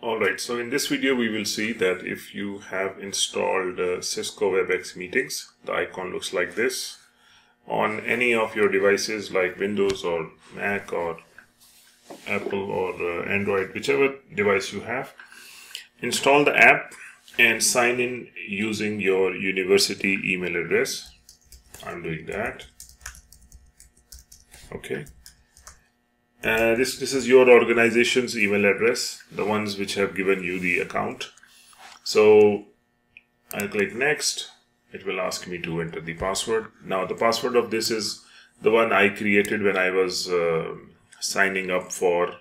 Alright, so in this video we will see that if you have installed Cisco Webex Meetings, the icon looks like this, on any of your devices like Windows or Mac or Apple or Android, whichever device you have, install the app and sign in using your university email address. I'm doing that. Okay. This is your organization's email address, the ones which have given you the account. So I'll click next. It will ask me to enter the password. Now the password of this is the one I created when I was signing up for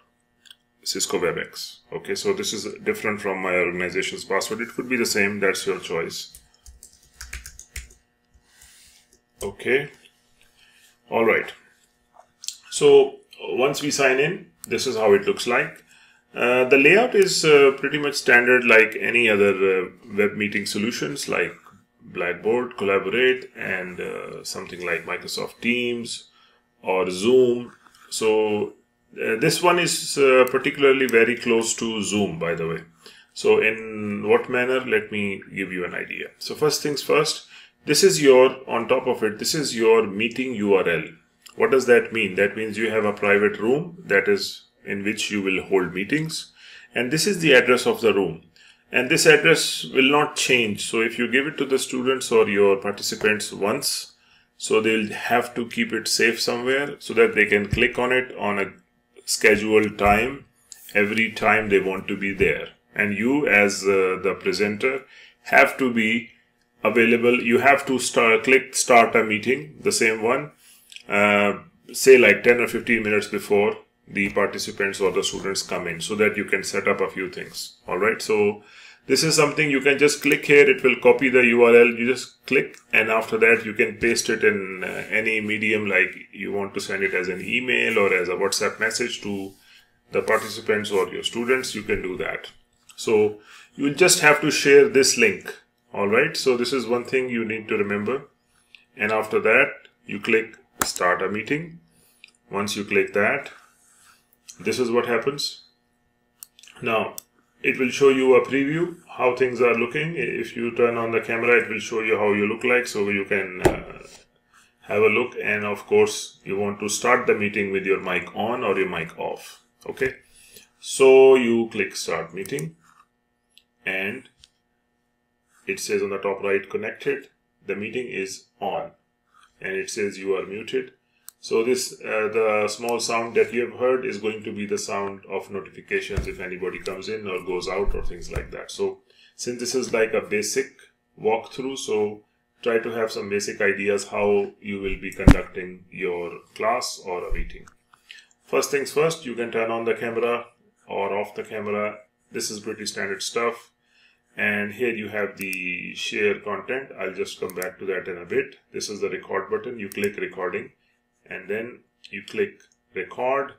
Cisco Webex. Okay, so this is different from my organization's password. It could be the same, that's your choice. Okay, all right. So once we sign in, this is how it looks like. The layout is pretty much standard like any other web meeting solutions like Blackboard, Collaborate, and something like Microsoft Teams or Zoom. So this one is particularly very close to Zoom, by the way. So in what manner? Let me give you an idea. So first things first, this is on top of it, this is your meeting URL. What does that mean? That means you have a private room that is in which you will hold meetings, and this is the address of the room, and this address will not change. So if you give it to the students or your participants once, so they'll have to keep it safe somewhere so that they can click on it on a scheduled time every time they want to be there, and you as the presenter have to be available. You have to click start a meeting, the same one, say like 10 or 15 minutes before the participants or the students come in, so that you can set up a few things. All right, so this is something you can just click here. It will copy the URL. You just click, and after that you can paste it in any medium, like you want to send it as an email or as a WhatsApp message to the participants or your students. You can do that. So you just have to share this link. All right, so this is one thing you need to remember. And after that you click start a meeting. Once you click that, this is what happens. Now it will show you a preview how things are looking. If you turn on the camera, it will show you how you look like, so you can have a look. And of course you want to start the meeting with your mic on or your mic off. Okay, so you click start meeting and it says on the top right, connected. The meeting is on, and it says you are muted. So this the small sound that you have heard is going to be the sound of notifications if anybody comes in or goes out or things like that. So since this is like a basic walkthrough, so try to have some basic ideas how you will be conducting your class or a meeting. First things first, you can turn on the camera or off the camera. This is pretty standard stuff. And here you have the share content. I'll just come back to that in a bit. This is the record button. You click recording and then you click record.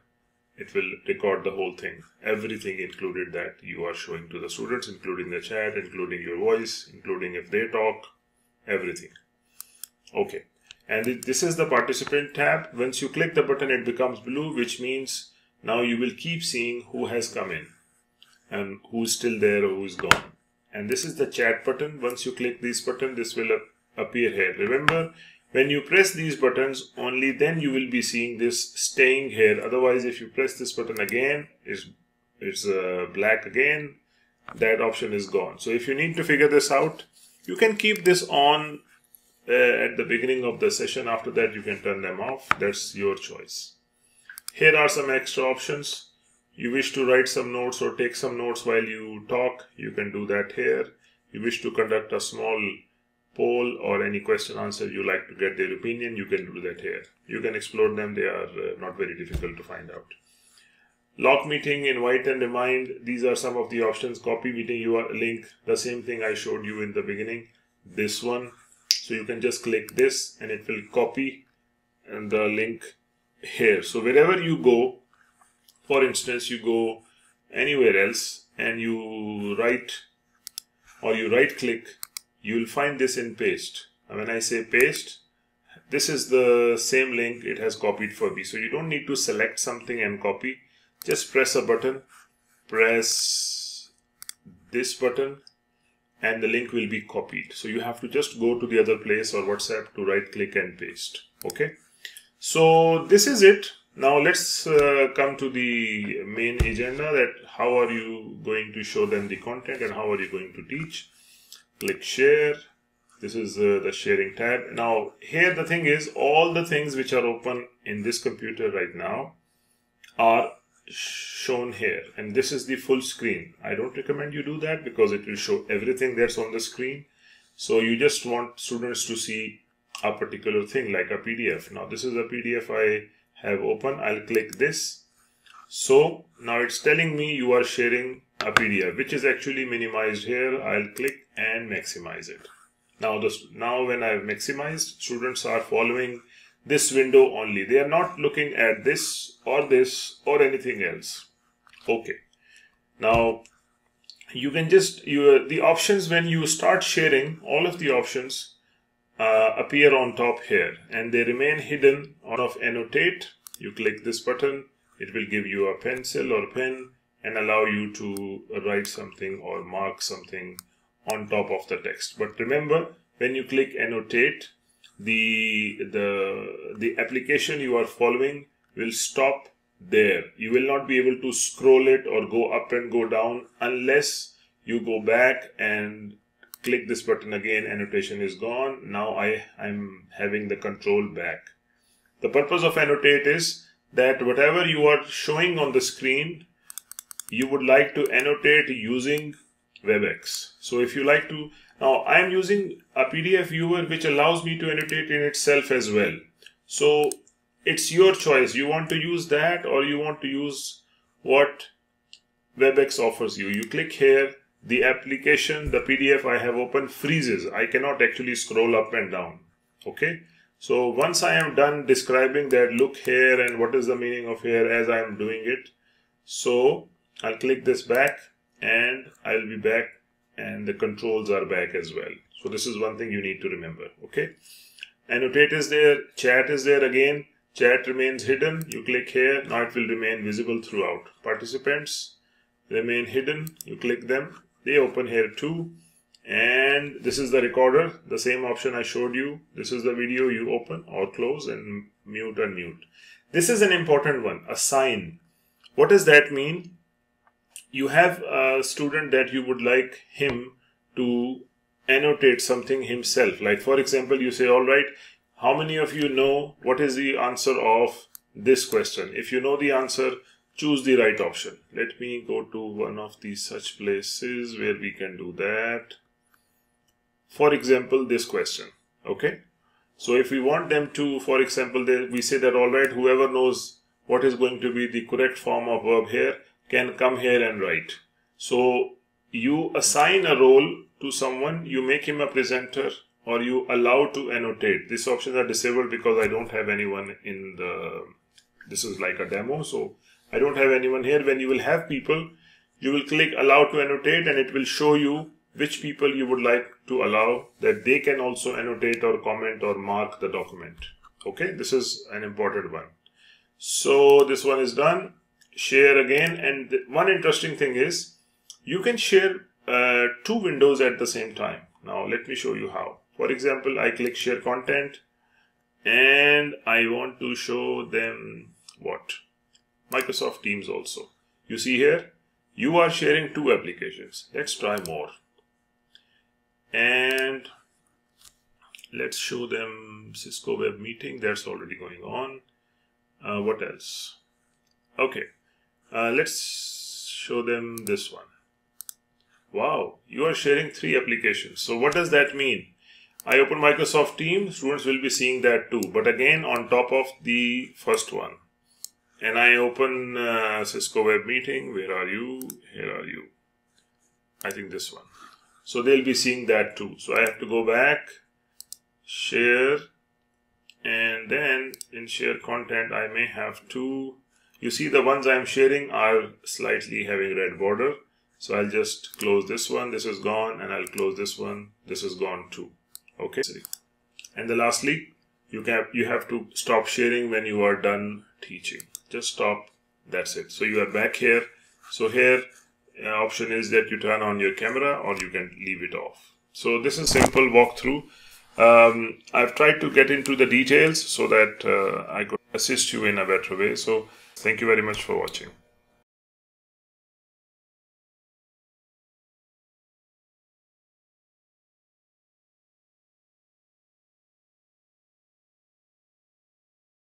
It will record the whole thing, everything included that you are showing to the students, including the chat, including your voice, including if they talk, everything. Okay, and this is the participant tab. Once you click the button, it becomes blue, which means now you will keep seeing who has come in and who's still there or who's gone. And this is the chat button. Once you click this button, this will appear here. Remember, when you press these buttons, only then you will be seeing this staying here. Otherwise, if you press this button again, it's black again, that option is gone. So if you need to figure this out, you can keep this on at the beginning of the session. After that, you can turn them off. That's your choice. Here are some extra options. You wish to write some notes or take some notes while you talk, you can do that here. You wish to conduct a small poll or any question answer, you like to get their opinion, you can do that here. You can explore them, they are not very difficult to find out. Lock meeting, invite and remind, these are some of the options. Copy meeting URL link, the same thing I showed you in the beginning, this one. So you can just click this and it will copy and the link here. So wherever you go, for instance, you go anywhere else and you write or you right click, you will find this in paste. And when I say paste, this is the same link it has copied for me. So you don't need to select something and copy. Just press a button, press this button and the link will be copied. So you have to just go to the other place or WhatsApp to right click and paste. Okay. So this is it. Now let's come to the main agenda, that how are you going to show them the content and how are you going to teach. Click share. This is the sharing tab. Now here the thing is, all the things which are open in this computer right now are shown here, and this is the full screen. I don't recommend you do that because it will show everything that's on the screen. So you just want students to see a particular thing like a PDF. Now this is a PDF I have open. I'll click this. So now it's telling me you are sharing a PDF, which is actually minimized here. I'll click and maximize it. Now when I've maximized, students are following this window only. They are not looking at this or anything else. Okay. Now you can just, the options when you start sharing, all of the options appear on top here and they remain hidden. On of annotate, you click this button, it will give you a pencil or pen and allow you to write something or mark something on top of the text. But remember, when you click annotate, the application you are following will stop there. You will not be able to scroll it or go up and go down unless you go back and click this button again. Annotation is gone. Now I'm having the control back. The purpose of annotate is that whatever you are showing on the screen, you would like to annotate using Webex. So if you like to, now I am using a PDF viewer which allows me to annotate in itself as well. So it's your choice. You want to use that or you want to use what Webex offers you. You click here, the application, the PDF I have open freezes. I cannot actually scroll up and down. Okay. So once I am done describing that, look here and what is the meaning of here as I am doing it. So I'll click this back and I'll be back and the controls are back as well. So this is one thing you need to remember. Okay. Annotate is there, chat is there again. Chat remains hidden. You click here. Now it will remain visible throughout. Participants remain hidden. You click them. They open here too. And this is the recorder. The same option I showed you. This is the video you open or close and mute and mute. This is an important one. Assign. What does that mean? You have a student that you would like him to annotate something himself. Like for example, you say, all right, how many of you know what is the answer of this question? If you know the answer, choose the right option. Let me go to one of these such places where we can do that. For example, this question. Okay. So if we want them to, for example, we say that, all right, whoever knows what is going to be the correct form of verb here can come here and write. So you assign a role to someone, you make him a presenter, or you allow to annotate. These options are disabled because I don't have anyone in this is like a demo, so I don't have anyone here. When you will have people, you will click allow to annotate and it will show you which people you would like to allow, that they can also annotate or comment or mark the document. Okay, this is an important one. So this one is done. Share again, and one interesting thing is you can share two windows at the same time. Now let me show you how. For example, I click share content and I want to show them what? Microsoft Teams also. You see here, you are sharing two applications. Let's try more. And let's show them Cisco Web Meeting. That's already going on. What else? Okay. Let's show them this one. Wow, you are sharing three applications. So what does that mean? I open Microsoft Teams, students will be seeing that too, but again on top of the first one. And I open Cisco Web Meeting. Where are you? Here are you. I think this one. So they'll be seeing that too. So I have to go back, share, and then in share content I may have to, you see the ones I'm sharing are slightly having red border. So I'll just close this one. This is gone, and I'll close this one. This is gone too. Okay. And then lastly, you have to stop sharing when you are done teaching. Just stop. That's it. So you are back here. So here option is that you turn on your camera or you can leave it off. So this is simple walkthrough. I've tried to get into the details so that I could assist you in a better way. So thank you very much for watching.